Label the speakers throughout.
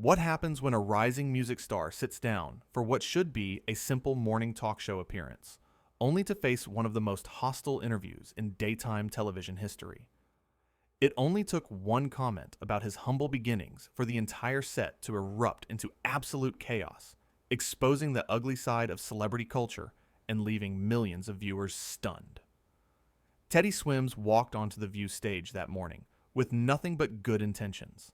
Speaker 1: What happens when a rising music star sits down for what should be a simple morning talk show appearance, only to face one of the most hostile interviews in daytime television history? It only took one comment about his humble beginnings for the entire set to erupt into absolute chaos, exposing the ugly side of celebrity culture and leaving millions of viewers stunned. Teddy Swims walked onto the View stage that morning with nothing but good intentions.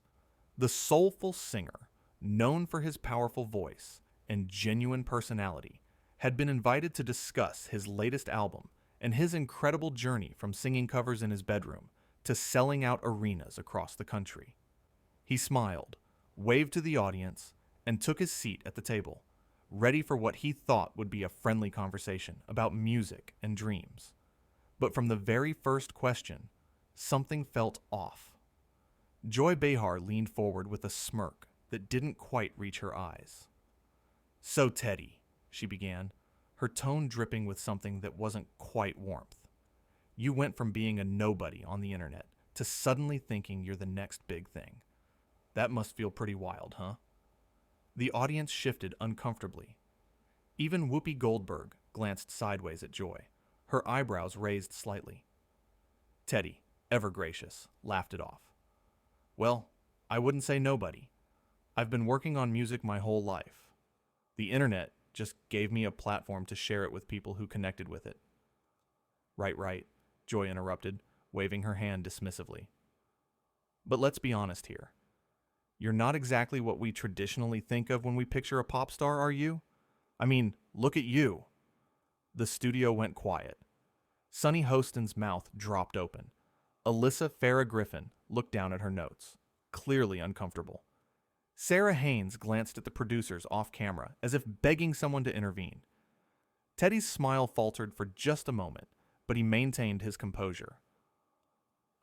Speaker 1: The soulful singer, known for his powerful voice and genuine personality, had been invited to discuss his latest album and his incredible journey from singing covers in his bedroom to selling out arenas across the country. He smiled, waved to the audience, and took his seat at the table, ready for what he thought would be a friendly conversation about music and dreams. But from the very first question, something felt off. Joy Behar leaned forward with a smirk that didn't quite reach her eyes. "So, Teddy," she began, her tone dripping with something that wasn't quite warmth. "You went from being a nobody on the internet to suddenly thinking you're the next big thing. That must feel pretty wild, huh?" The audience shifted uncomfortably. Even Whoopi Goldberg glanced sideways at Joy, her eyebrows raised slightly. Teddy, ever gracious, laughed it off. "Well, I wouldn't say nobody. I've been working on music my whole life. The internet just gave me a platform to share it with people who connected with it." Right, Joy interrupted, waving her hand dismissively. "But let's be honest here. You're not exactly what we traditionally think of when we picture a pop star, are you? I mean, look at you." The studio went quiet. Sonny Hostin's mouth dropped open. Alyssa Farrah Griffin looked down at her notes, clearly uncomfortable. Sarah Haynes glanced at the producers off camera as if begging someone to intervene. Teddy's smile faltered for just a moment, but he maintained his composure.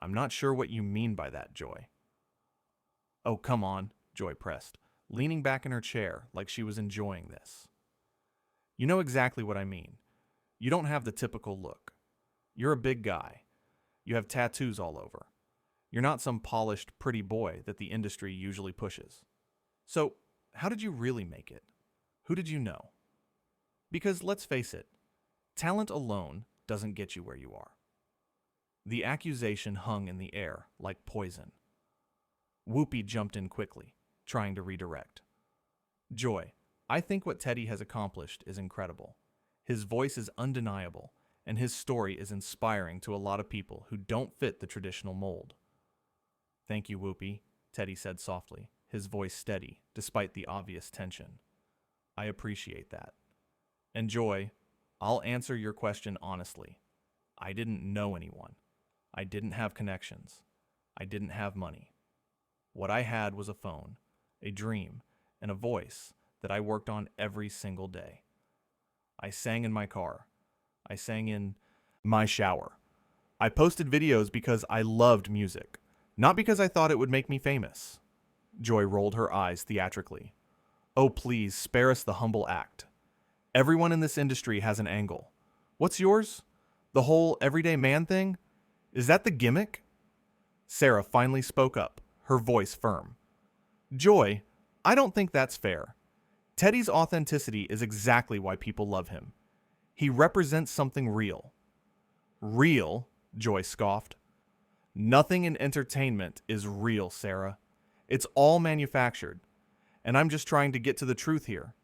Speaker 1: "I'm not sure what you mean by that, Joy." "Oh, come on," Joy pressed, leaning back in her chair like she was enjoying this. "You know exactly what I mean. You don't have the typical look. You're a big guy. You have tattoos all over. You're not some polished, pretty boy that the industry usually pushes. So, how did you really make it? Who did you know? Because let's face it, talent alone doesn't get you where you are." The accusation hung in the air like poison. Whoopi jumped in quickly, trying to redirect. "Joy, I think what Teddy has accomplished is incredible. His voice is undeniable, and his story is inspiring to a lot of people who don't fit the traditional mold." "Thank you, Whoopi," Teddy said softly, his voice steady despite the obvious tension. "I appreciate that. And Joy, I'll answer your question honestly. I didn't know anyone. I didn't have connections. I didn't have money. What I had was a phone, a dream, and a voice that I worked on every single day. I sang in my car. I sang in my shower. I posted videos because I loved music, not because I thought it would make me famous." Joy rolled her eyes theatrically. "Oh, please, spare us the humble act. Everyone in this industry has an angle. What's yours? The whole everyday man thing? Is that the gimmick?" Sarah finally spoke up, her voice firm. "Joy, I don't think that's fair. Teddy's authenticity is exactly why people love him. He represents something real." "Real?" Joy scoffed. "Nothing in entertainment is real, Sarah. It's all manufactured. And I'm just trying to get to the truth here."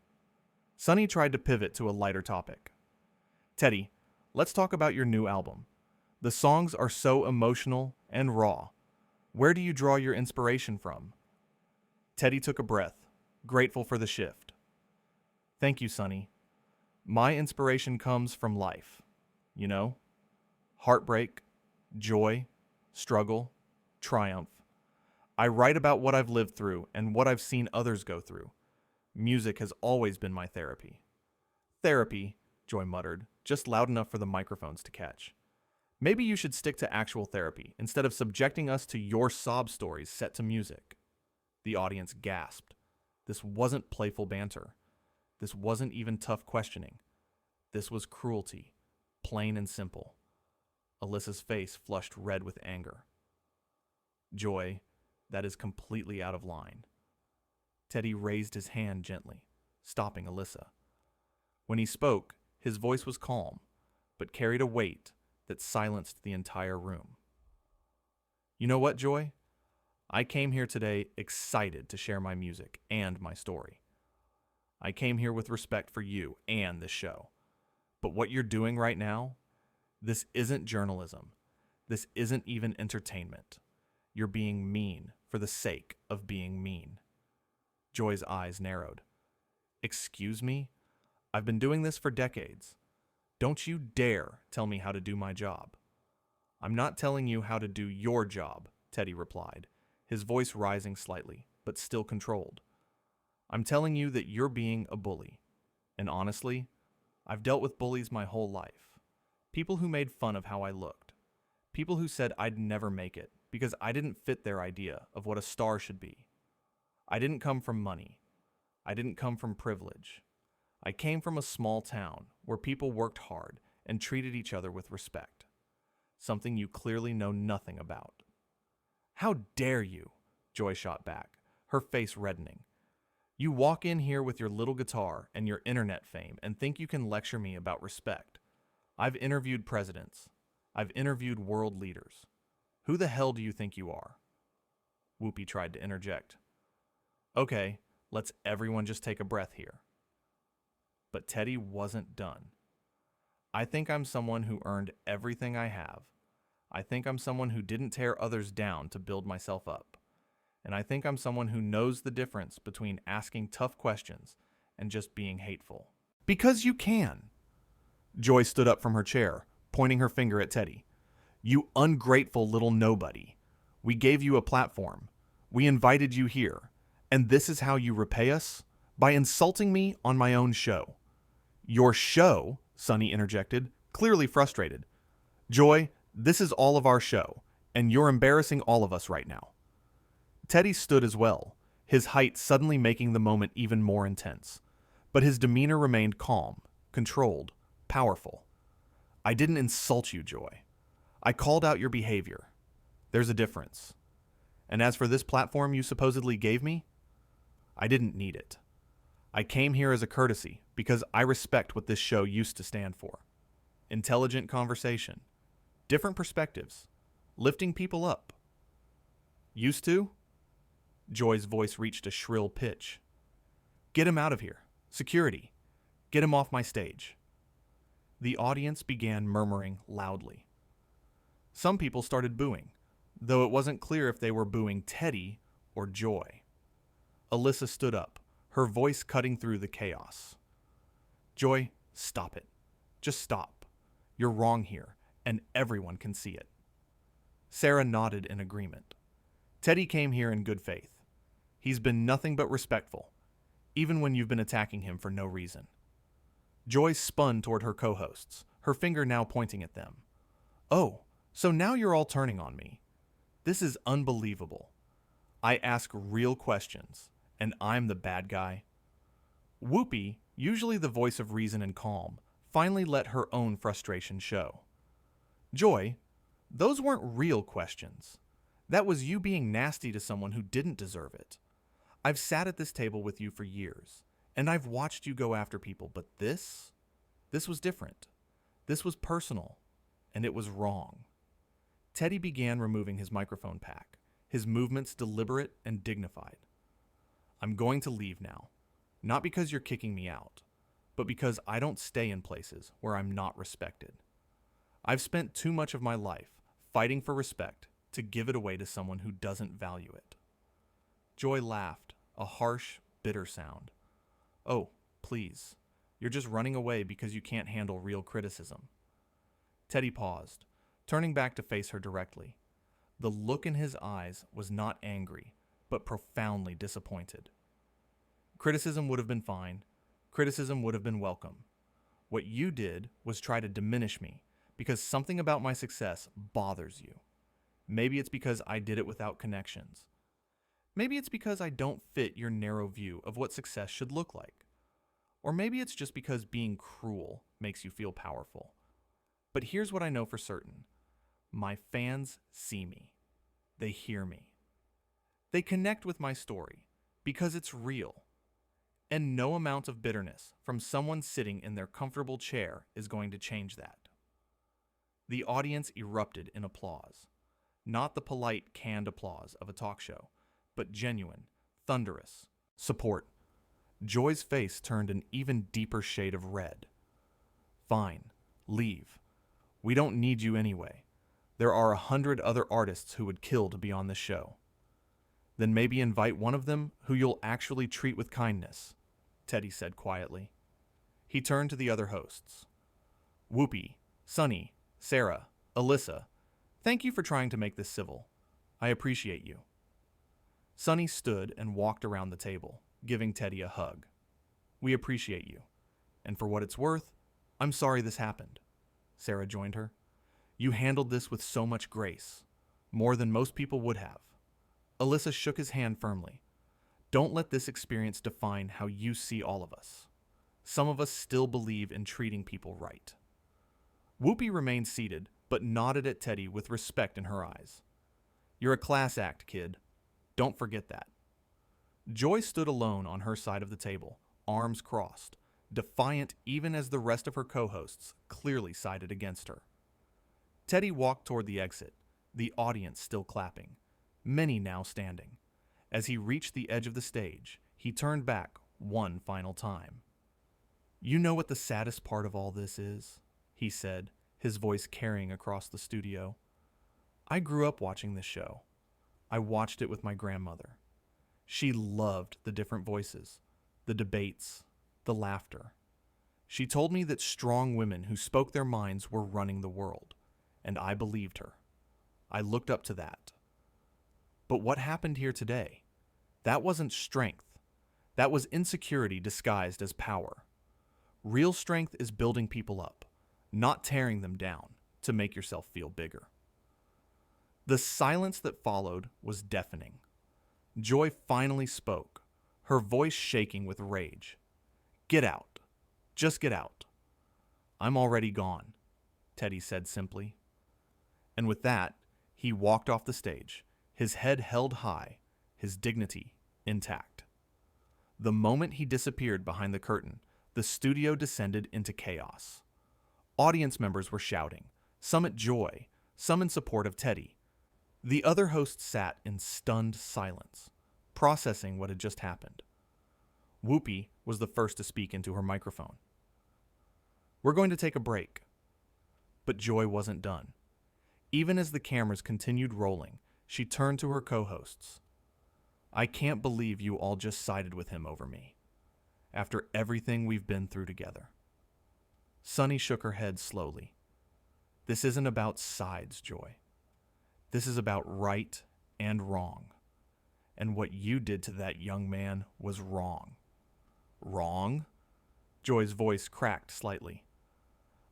Speaker 1: Sonny tried to pivot to a lighter topic. "Teddy, let's talk about your new album. The songs are so emotional and raw. Where do you draw your inspiration from?" Teddy took a breath, grateful for the shift. "Thank you, Sonny. My inspiration comes from life. You know? Heartbreak, joy, struggle, triumph. I write about what I've lived through and what I've seen others go through. Music has always been my therapy." "Therapy," Joy muttered, just loud enough for the microphones to catch. "Maybe you should stick to actual therapy instead of subjecting us to your sob stories set to music." The audience gasped. This wasn't playful banter. This wasn't even tough questioning. This was cruelty, plain and simple. Alyssa's face flushed red with anger. "Joy, that is completely out of line." Teddy raised his hand gently, stopping Alyssa. When he spoke, his voice was calm, but carried a weight that silenced the entire room. You know what, Joy? I came here today excited to share my music and my story. I came here with respect for you and this show. But what you're doing right now, this isn't journalism. This isn't even entertainment. You're being mean for the sake of being mean. Joy's eyes narrowed. Excuse me? I've been doing this for decades. Don't you dare tell me how to do my job. I'm not telling you how to do your job, Teddy replied, his voice rising slightly, but still controlled. I'm telling you that you're being a bully. And honestly, I've dealt with bullies my whole life. People who made fun of how I looked. People who said I'd never make it because I didn't fit their idea of what a star should be. I didn't come from money. I didn't come from privilege. I came from a small town where people worked hard and treated each other with respect. Something you clearly know nothing about. How dare you? Joy shot back, her face reddening. You walk in here with your little guitar and your internet fame and think you can lecture me about respect. I've interviewed presidents. I've interviewed world leaders. Who the hell do you think you are? Whoopi tried to interject. Okay, let's everyone just take a breath here. But Teddy wasn't done. I think I'm someone who earned everything I have. I think I'm someone who didn't tear others down to build myself up. And I think I'm someone who knows the difference between asking tough questions and just being hateful. Because you can. Joy stood up from her chair, pointing her finger at Teddy. You ungrateful little nobody. We gave you a platform. We invited you here. And this is how you repay us? By insulting me on my own show. Your show, Sonny interjected, clearly frustrated. Joy, this is all of our show, and you're embarrassing all of us right now. Teddy stood as well, his height suddenly making the moment even more intense. But his demeanor remained calm, controlled, powerful. I didn't insult you, Joy. I called out your behavior. There's a difference. And as for this platform you supposedly gave me, I didn't need it. I came here as a courtesy because I respect what this show used to stand for. Intelligent conversation. Different perspectives. Lifting people up. Used to? Joy's voice reached a shrill pitch. Get him out of here. Security. Get him off my stage. The audience began murmuring loudly. Some people started booing, though it wasn't clear if they were booing Teddy or Joy. Alyssa stood up, her voice cutting through the chaos. Joy, stop it. Just stop. You're wrong here, and everyone can see it. Sarah nodded in agreement. Teddy came here in good faith. He's been nothing but respectful, even when you've been attacking him for no reason. Joy spun toward her co-hosts, her finger now pointing at them. Oh, so now you're all turning on me. This is unbelievable. I ask real questions, and I'm the bad guy. Whoopi, usually the voice of reason and calm, finally let her own frustration show. Joy, those weren't real questions. That was you being nasty to someone who didn't deserve it. I've sat at this table with you for years, and I've watched you go after people, but this was different. This was personal, and it was wrong. Teddy began removing his microphone pack, his movements deliberate and dignified. I'm going to leave now, not because you're kicking me out, but because I don't stay in places where I'm not respected. I've spent too much of my life fighting for respect to give it away to someone who doesn't value it. Joy laughed, a harsh, bitter sound. Oh, please. You're just running away because you can't handle real criticism. Teddy paused, turning back to face her directly. The look in his eyes was not angry, but profoundly disappointed. Criticism would have been fine. Criticism would have been welcome. What you did was try to diminish me because something about my success bothers you. Maybe it's because I did it without connections. Maybe it's because I don't fit your narrow view of what success should look like. Or maybe it's just because being cruel makes you feel powerful. But here's what I know for certain. My fans see me. They hear me. They connect with my story Because it's real. And no amount of bitterness from someone sitting in their comfortable chair is going to change that. The audience erupted in applause. Not the polite, canned applause of a talk show, but genuine, thunderous support. Joy's face turned an even deeper shade of red. Fine, leave. We don't need you anyway. There are 100 other artists who would kill to be on this show. Then maybe invite one of them who you'll actually treat with kindness, Teddy said quietly. He turned to the other hosts. Whoopi, Sunny, Sarah, Alyssa, thank you for trying to make this civil. I appreciate you. Sunny stood and walked around the table, giving Teddy a hug. We appreciate you. And for what it's worth, I'm sorry this happened. Sarah joined her. You handled this with so much grace, more than most people would have. Alyssa shook his hand firmly. Don't let this experience define how you see all of us. Some of us still believe in treating people right. Whoopi remained seated, but nodded at Teddy with respect in her eyes. You're a class act, kid. Don't forget that. Joy stood alone on her side of the table, arms crossed, defiant even as the rest of her co-hosts clearly sided against her. Teddy walked toward the exit, the audience still clapping, many now standing. As he reached the edge of the stage, he turned back one final time. You know what the saddest part of all this is? He said, his voice carrying across the studio. I grew up watching this show. I watched it with my grandmother. She loved the different voices, the debates, the laughter. She told me that strong women who spoke their minds were running the world, and I believed her. I looked up to that. But what happened here today? That wasn't strength. That was insecurity disguised as power. Real strength is building people up, not tearing them down to make yourself feel bigger. The silence that followed was deafening. Joy finally spoke, her voice shaking with rage. Get out. Just get out. I'm already gone, Teddy said simply. And with that, he walked off the stage, his head held high, his dignity intact. The moment he disappeared behind the curtain, the studio descended into chaos. Audience members were shouting, some at Joy, some in support of Teddy. The other hosts sat in stunned silence, processing what had just happened. Whoopi was the first to speak into her microphone. We're going to take a break. But Joy wasn't done. Even as the cameras continued rolling, she turned to her co-hosts. I can't believe you all just sided with him over me, after everything we've been through together. Sunny shook her head slowly. This isn't about sides, Joy. This is about right and wrong. And what you did to that young man was wrong. Wrong? Joy's voice cracked slightly.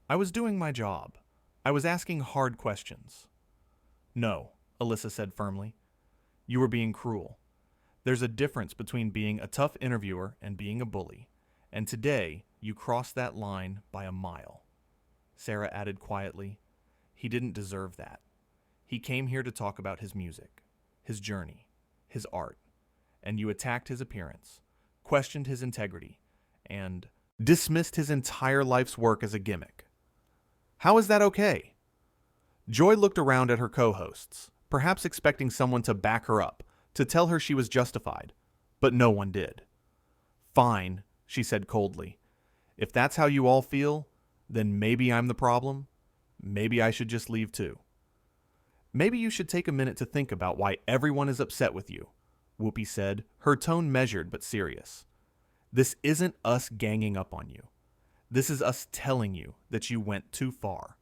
Speaker 1: I was doing my job. I was asking hard questions. No, Alyssa said firmly. You were being cruel. There's a difference between being a tough interviewer and being a bully. And today, you crossed that line by a mile. Sarah added quietly, he didn't deserve that. He came here to talk about his music, his journey, his art, and you attacked his appearance, questioned his integrity, and dismissed his entire life's work as a gimmick. How is that okay? Joy looked around at her co-hosts, perhaps expecting someone to back her up, to tell her she was justified, but no one did. Fine, she said coldly. If that's how you all feel, then maybe I'm the problem. Maybe I should just leave too. Maybe you should take a minute to think about why everyone is upset with you, Whoopi said, her tone measured but serious. This isn't us ganging up on you. This is us telling you that you went too far.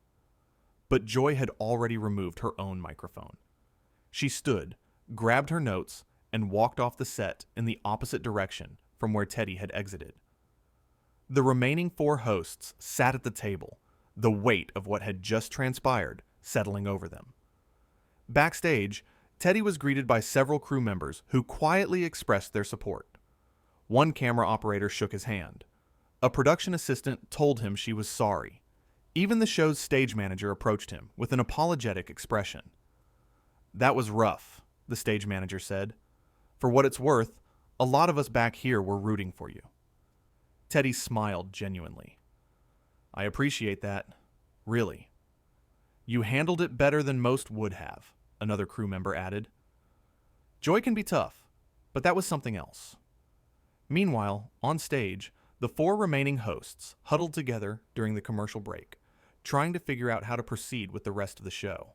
Speaker 1: But Joy had already removed her own microphone. She stood, grabbed her notes, and walked off the set in the opposite direction from where Teddy had exited. The remaining 4 hosts sat at the table, the weight of what had just transpired settling over them. Backstage, Teddy was greeted by several crew members who quietly expressed their support. One camera operator shook his hand. A production assistant told him she was sorry. Even the show's stage manager approached him with an apologetic expression. That was rough, the stage manager said. For what it's worth, A lot of us back here were rooting for you. Teddy smiled genuinely. I appreciate that. Really. You handled it better than most would have, another crew member added. Joy can be tough, but that was something else. Meanwhile, on stage, the 4 remaining hosts huddled together during the commercial break, trying to figure out how to proceed with the rest of the show.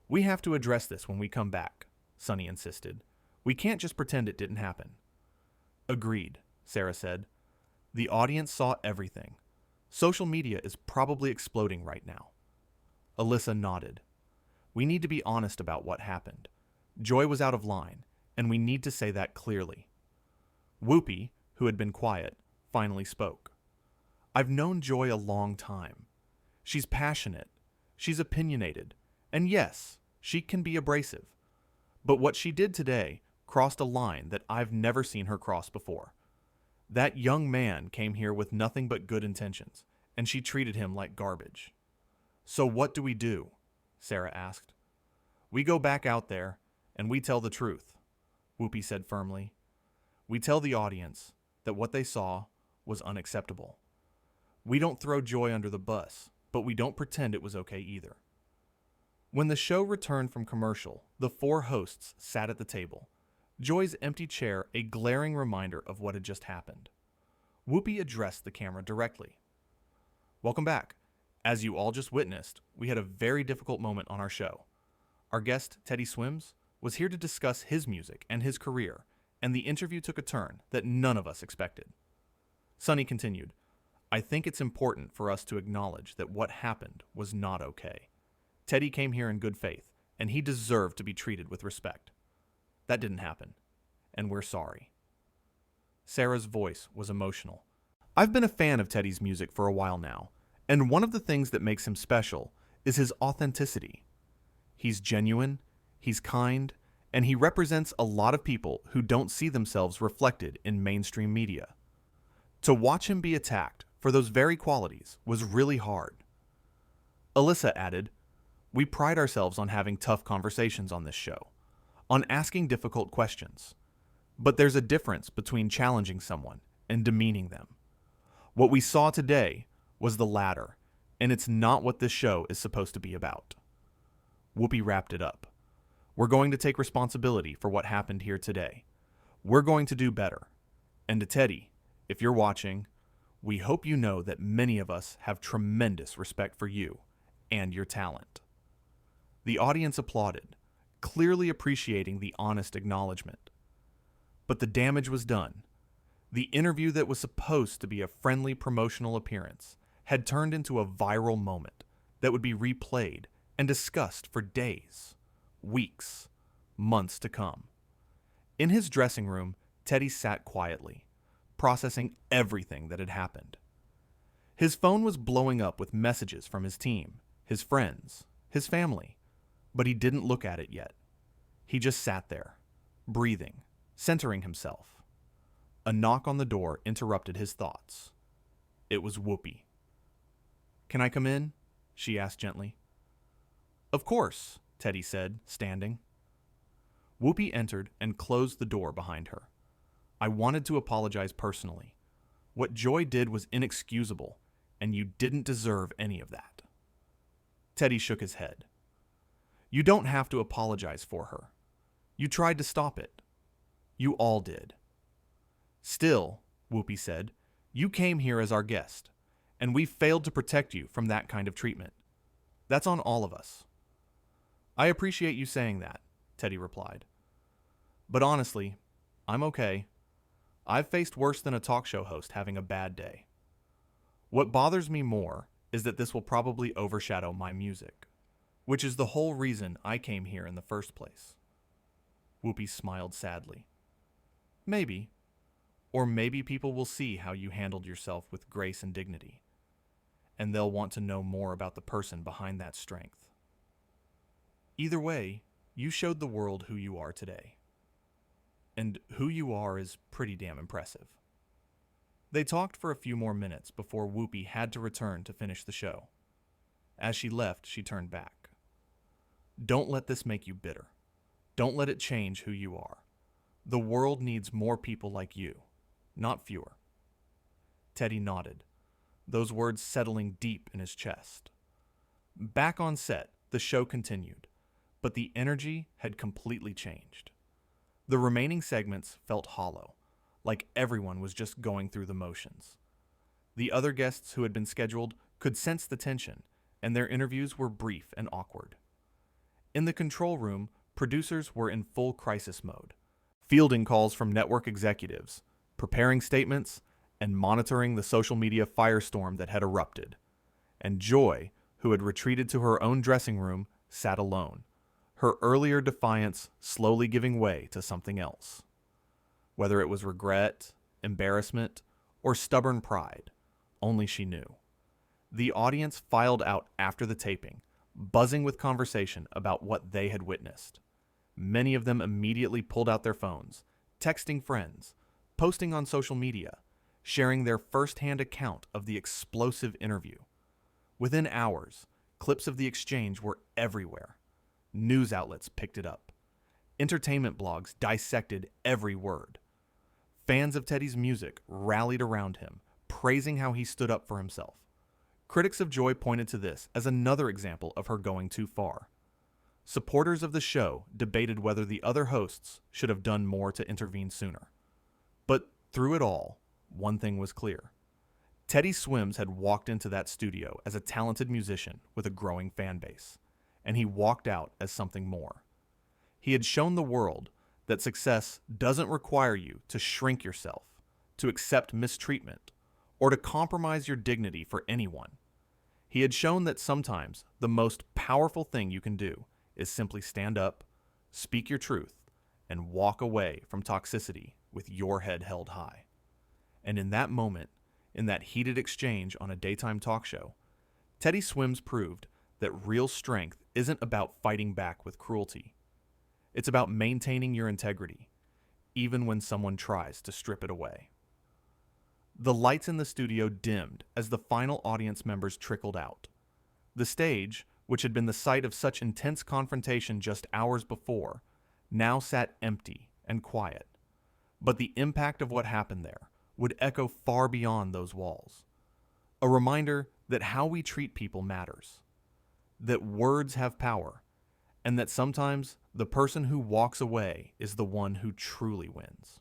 Speaker 1: We have to address this when we come back, Sonny insisted. We can't just pretend it didn't happen. Agreed, Sarah said. The audience saw everything. Social media is probably exploding right now. Alyssa nodded. We need to be honest about what happened. Joy was out of line, and we need to say that clearly. Whoopi, who had been quiet, finally spoke. I've known Joy a long time. She's passionate, she's opinionated, and yes, she can be abrasive. But what she did today crossed a line that I've never seen her cross before. That young man came here with nothing but good intentions, and she treated him like garbage. So what do we do? Sarah asked. We go back out there, and we tell the truth, Whoopi said firmly. We tell the audience that what they saw was unacceptable. We don't throw Joy under the bus, but we don't pretend it was okay either. When the show returned from commercial, the 4 hosts sat at the table, Joy's empty chair a glaring reminder of what had just happened. Whoopi addressed the camera directly. Welcome back. As you all just witnessed, we had a very difficult moment on our show. Our guest, Teddy Swims, was here to discuss his music and his career, and the interview took a turn that none of us expected. Sonny continued, I think it's important for us to acknowledge that what happened was not okay. Teddy came here in good faith, and he deserved to be treated with respect. That didn't happen, and we're sorry. Sarah's voice was emotional. I've been a fan of Teddy's music for a while now, and one of the things that makes him special is his authenticity. He's genuine, he's kind, and he represents a lot of people who don't see themselves reflected in mainstream media. To watch him be attacked for those very qualities was really hard. Alyssa added, we pride ourselves on having tough conversations on this show, on asking difficult questions. But there's a difference between challenging someone and demeaning them. What we saw today was the latter, and it's not what this show is supposed to be about. Whoopi wrapped it up. We're going to take responsibility for what happened here today. We're going to do better. And to Teddy, if you're watching, we hope you know that many of us have tremendous respect for you and your talent. The audience applauded, clearly appreciating the honest acknowledgement. But the damage was done. The interview that was supposed to be a friendly promotional appearance had turned into a viral moment that would be replayed and discussed for days, weeks, months to come. In his dressing room, Teddy sat quietly, processing everything that had happened. His phone was blowing up with messages from his team, his friends, his family, but he didn't look at it yet. He just sat there, breathing, centering himself. A knock on the door interrupted his thoughts. It was Whoopi. Can I come in? She asked gently. Of course, Teddy said, standing. Whoopi entered and closed the door behind her. I wanted to apologize personally. What Joy did was inexcusable, and you didn't deserve any of that. Teddy shook his head. You don't have to apologize for her. You tried to stop it. You all did. Still, Whoopi said, you came here as our guest, and we failed to protect you from that kind of treatment. That's on all of us. I appreciate you saying that, Teddy replied. But honestly, I'm okay. I've faced worse than a talk show host having a bad day. What bothers me more is that this will probably overshadow my music, which is the whole reason I came here in the first place. Whoopi smiled sadly. Maybe. Or maybe people will see how you handled yourself with grace and dignity, and they'll want to know more about the person behind that strength. Either way, you showed the world who you are today. And who you are is pretty damn impressive. They talked for a few more minutes before Whoopi had to return to finish the show. As she left, she turned back. Don't let this make you bitter. Don't let it change who you are. The world needs more people like you, not fewer. Teddy nodded, those words settling deep in his chest. Back on set, the show continued, but the energy had completely changed. The remaining segments felt hollow, like everyone was just going through the motions. The other guests who had been scheduled could sense the tension, and their interviews were brief and awkward. In the control room, producers were in full crisis mode, fielding calls from network executives, preparing statements, and monitoring the social media firestorm that had erupted. And Joy, who had retreated to her own dressing room, sat alone, her earlier defiance slowly giving way to something else. Whether it was regret, embarrassment, or stubborn pride, only she knew. The audience filed out after the taping, buzzing with conversation about what they had witnessed. Many of them immediately pulled out their phones, texting friends, posting on social media, sharing their first-hand account of the explosive interview. Within hours, clips of the exchange were everywhere. News outlets picked it up. Entertainment blogs dissected every word. Fans of Teddy's music rallied around him, praising how he stood up for himself. Critics of Joy pointed to this as another example of her going too far. Supporters of the show debated whether the other hosts should have done more to intervene sooner. But through it all, one thing was clear. Teddy Swims had walked into that studio as a talented musician with a growing fan base, and he walked out as something more. He had shown the world that success doesn't require you to shrink yourself, to accept mistreatment, or to compromise your dignity for anyone. He had shown that sometimes the most powerful thing you can do is simply stand up, speak your truth, and walk away from toxicity with your head held high. And in that moment, in that heated exchange on a daytime talk show, Teddy Swims proved that real strength isn't about fighting back with cruelty. It's about maintaining your integrity, even when someone tries to strip it away. The lights in the studio dimmed as the final audience members trickled out. The stage, which had been the site of such intense confrontation just hours before, now sat empty and quiet. But the impact of what happened there would echo far beyond those walls. A reminder that how we treat people matters, that words have power, and that sometimes the person who walks away is the one who truly wins.